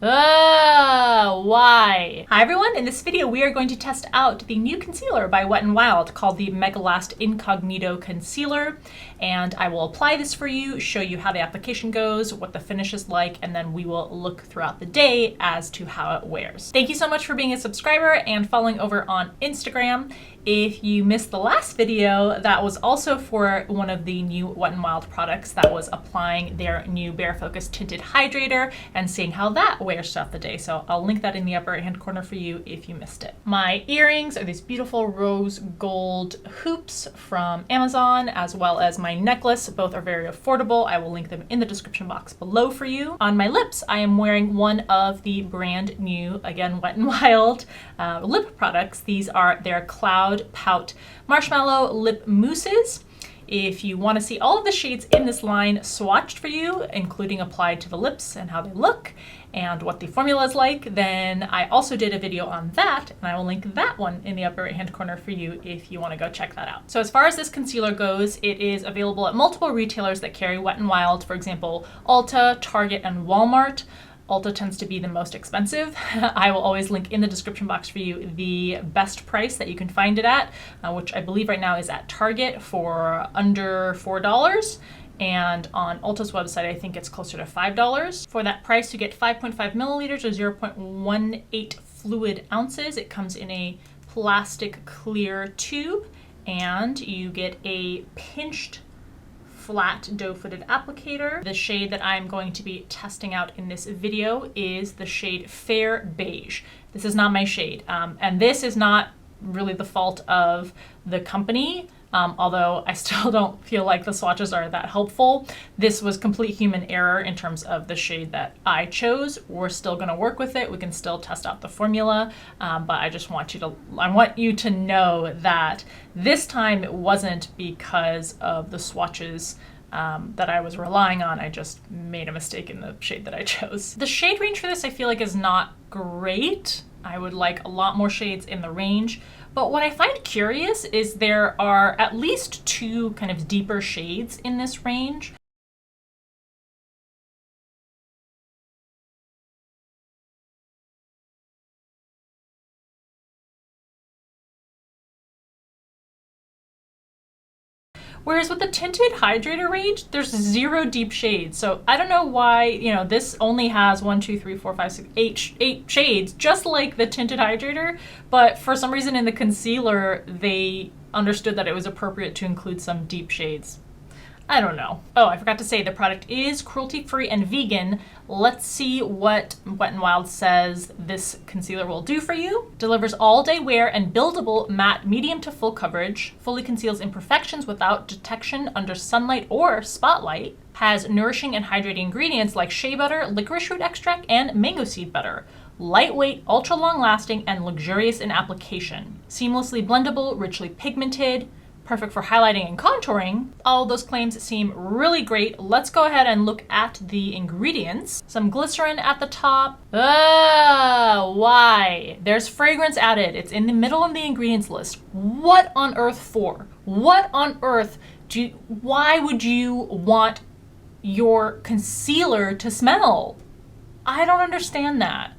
Why? Hi everyone, in this video we are going to test out the new concealer by Wet n Wild called the Mega Last Incognito Concealer, and I will apply this for you, show you how the application goes, what the finish is like, and then we will look throughout the day as to how it wears. Thank you so much for being a subscriber and following over on Instagram. If you missed the last video, that was also for one of the new Wet n Wild products that was applying their new Bare Focus Tinted Hydrator and seeing how that wears throughout the day. So I'll link that in the upper right hand corner for you if you missed it. My earrings are these beautiful rose gold hoops from Amazon, as well as my necklace. Both are very affordable. I will link them in the description box below for you. On my lips, I am wearing one of the brand new, again, Wet n Wild lip products. These are their Cloud Pout Marshmallow Lip Mousses. If you want to see all of the shades in this line swatched for you, including applied to the lips and how they look and what the formula is like, then I also did a video on that, and I will link that one in the upper right hand corner for you if you want to go check that out. So as far as this concealer goes, it is available at multiple retailers that carry Wet n Wild, for example, Ulta, Target, and Walmart. Ulta tends to be the most expensive. I will always link in the description box for you the best price that you can find it at, which I believe right now is at Target for under $4. And on Ulta's website, I think it's closer to $5. For that price, you get 5.5 milliliters or 0.18 fluid ounces. It comes in a plastic clear tube, and you get a pinched flat doe-footed applicator. The shade that I'm going to be testing out in this video is the shade Fair Beige. This is not my shade, and this is not really the fault of the company, although I still don't feel like the swatches are that helpful. This was complete human error in terms of the shade that I chose. We're still going to work with it. We can still test out the formula, but I just want you to know that this time it wasn't because of the swatches that I was relying on. I just made a mistake in the shade that I chose. The shade range for this I feel like is not great. I would like a lot more shades in the range. But what I find curious is there are at least two kind of deeper shades in this range. Whereas with the tinted hydrator range, there's 0 deep shades. So I don't know why, this only has 1, 2, 3, 4, 5, 6, 8 shades, just like the tinted hydrator. But for some reason in the concealer, they understood that it was appropriate to include some deep shades. I don't know. Oh, I forgot to say the product is cruelty-free and vegan. Let's see what Wet n Wild says this concealer will do for you. Delivers all-day wear and buildable matte medium to full coverage. Fully conceals imperfections without detection under sunlight or spotlight. Has nourishing and hydrating ingredients like shea butter, licorice root extract, and mango seed butter. Lightweight, ultra long-lasting, and luxurious in application. Seamlessly blendable, richly pigmented. Perfect for highlighting and contouring. All those claims seem really great. Let's go ahead and look at the ingredients. Some glycerin at the top. Why? There's fragrance added. It's in the middle of the ingredients list. What on earth for? What on earth why would you want your concealer to smell? I don't understand that.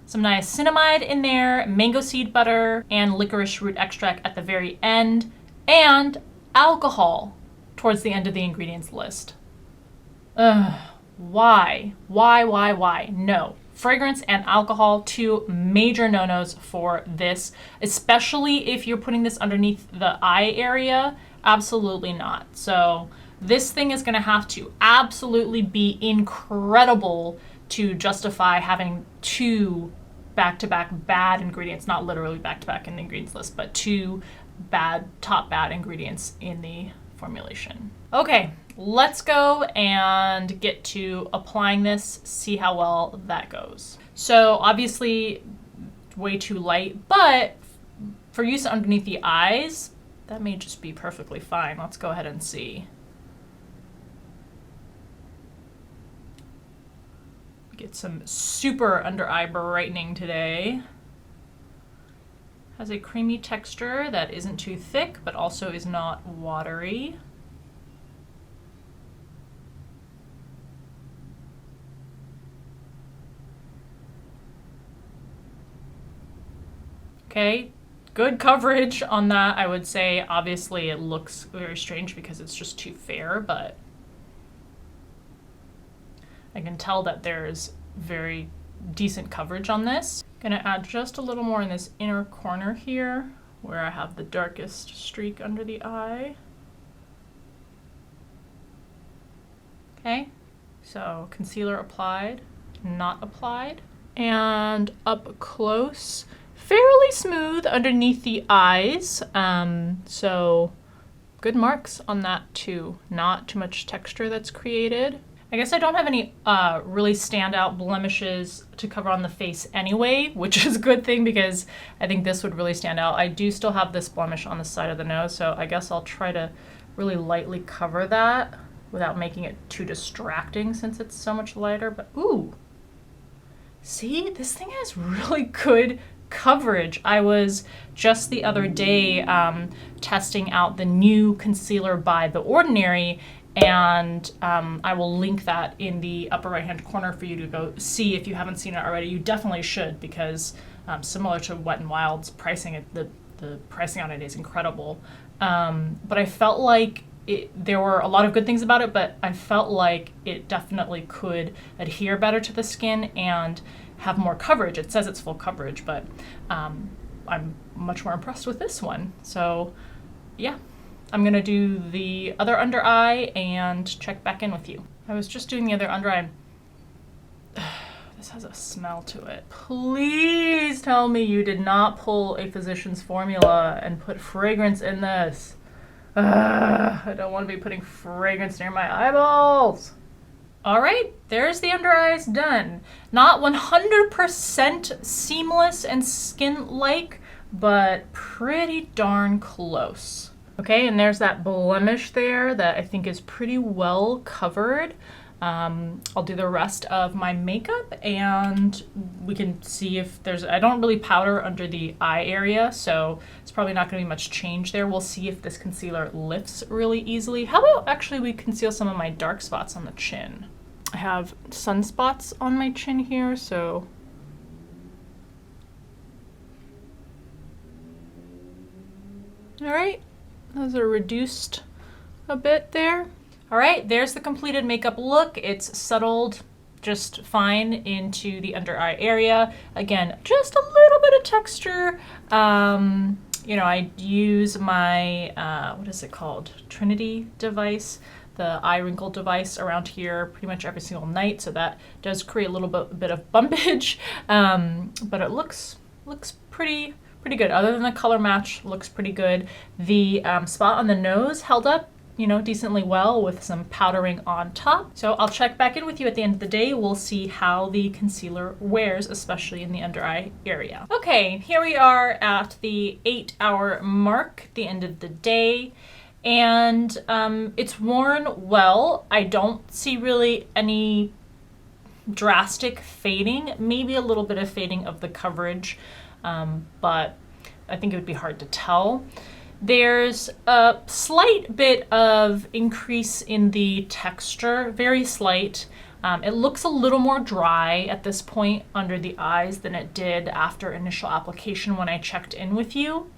Some niacinamide in there, mango seed butter, and licorice root extract at the very end, and alcohol towards the end of the ingredients list. Why? Why? No. Fragrance and alcohol, 2 major no-nos for this, especially if you're putting this underneath the eye area. Absolutely not. So this thing is going to have to absolutely be incredible to justify having 2 back-to-back bad ingredients, not literally back-to-back in the ingredients list, but 2 top bad ingredients in the formulation. Okay, let's go and get to applying this, see how well that goes. So obviously way too light, but for use underneath the eyes, that may just be perfectly fine. Let's go ahead and see. Get some super under eye brightening today. Has a creamy texture that isn't too thick, but also is not watery. Okay, good coverage on that, I would say. Obviously, it looks very strange because it's just too fair, but I can tell that there's very decent coverage on this. Gonna add just a little more in this inner corner here where I have the darkest streak under the eye. Okay, so concealer applied, not applied. And up close, fairly smooth underneath the eyes. So good marks on that too. Not too much texture that's created. I guess I don't have any really standout blemishes to cover on the face anyway, which is a good thing because I think this would really stand out. I do still have this blemish on the side of the nose, so I guess I'll try to really lightly cover that without making it too distracting since it's so much lighter. But ooh, see, this thing has really good coverage. I was just the other day testing out the new concealer by The Ordinary, and I will link that in the upper right hand corner for you to go see if you haven't seen it already. You definitely should, because similar to Wet n Wild's pricing, the pricing on it is incredible. But I felt like there were a lot of good things about it, but I felt like it definitely could adhere better to the skin and have more coverage. It says it's full coverage, but I'm much more impressed with this one. So yeah, I'm gonna do the other under eye and check back in with you. I was just doing the other under eye. This has a smell to it. Please tell me you did not pull a physician's formula and put fragrance in this. I don't want to be putting fragrance near my eyeballs. All right, there's the under eyes done. Not 100% seamless and skin-like, but pretty darn close. Okay, and there's that blemish there that I think is pretty well covered. I'll do the rest of my makeup and we can see if there's, I don't really powder under the eye area, so it's probably not gonna be much change there. We'll see if this concealer lifts really easily. How about actually we conceal some of my dark spots on the chin? I have sunspots on my chin here, so all right, those are reduced a bit there. All right, there's the completed makeup look. It's settled just fine into the under eye area. Again, just a little bit of texture. You know, I use my, what is it called? Trinity device, the eye wrinkle device around here pretty much every single night. So that does create a little bit of bumpage, but it looks pretty good. Other than the color match, looks pretty good. The spot on the nose held up, you know, decently well with some powdering on top. So I'll check back in with you at the end of the day. We'll see how the concealer wears, especially in the under eye area. Okay, here we are at the 8-hour mark, the end of the day. And it's worn well. I don't see really any drastic fading, maybe a little bit of fading of the coverage, but I think it would be hard to tell. There's a slight bit of increase in the texture, very slight. It looks a little more dry at this point under the eyes than it did after initial application when I checked in with you.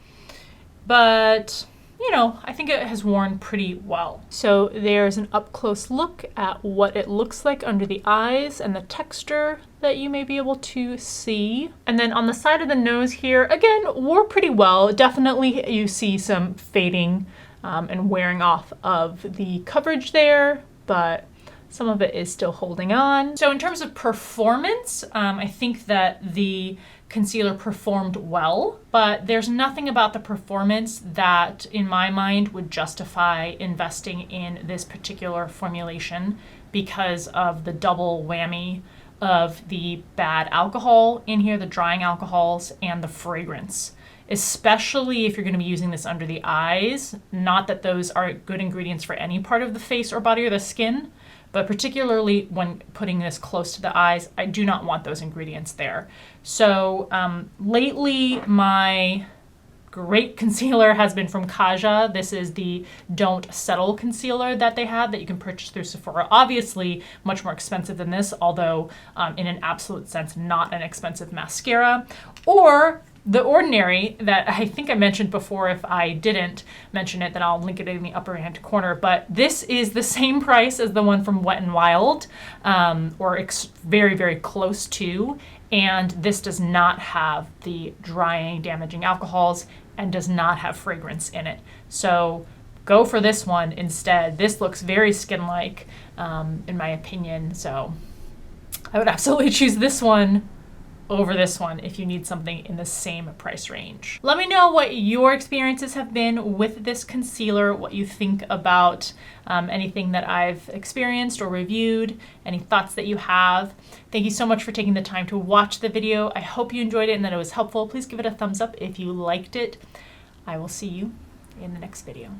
But, you know, I think it has worn pretty well. So there's an up-close look at what it looks like under the eyes and the texture that you may be able to see. And then on the side of the nose here, again, wore pretty well. Definitely you see some fading and wearing off of the coverage there, but some of it is still holding on. So in terms of performance, I think that the concealer performed well, but there's nothing about the performance that in my mind would justify investing in this particular formulation because of the double whammy of the bad alcohol in here, the drying alcohols, and the fragrance, especially if you're going to be using this under the eyes. Not that those are good ingredients for any part of the face or body or the skin, but particularly when putting this close to the eyes, I do not want those ingredients there. So lately, my great concealer has been from Kaja. This is the Don't Settle concealer that they have that you can purchase through Sephora. Obviously, much more expensive than this, although in an absolute sense, not an expensive mascara. Or The Ordinary that I think I mentioned before, if I didn't mention it, then I'll link it in the upper hand corner. But this is the same price as the one from Wet n Wild, or very, very close to. And this does not have the drying, damaging alcohols and does not have fragrance in it. So go for this one instead. This looks very skin-like, in my opinion. So I would absolutely choose this one over this one if you need something in the same price range. Let me know what your experiences have been with this concealer, what you think about anything that I've experienced or reviewed, any thoughts that you have. Thank you so much for taking the time to watch the video. I hope you enjoyed it and that it was helpful. Please give it a thumbs up if you liked it. I will see you in the next video.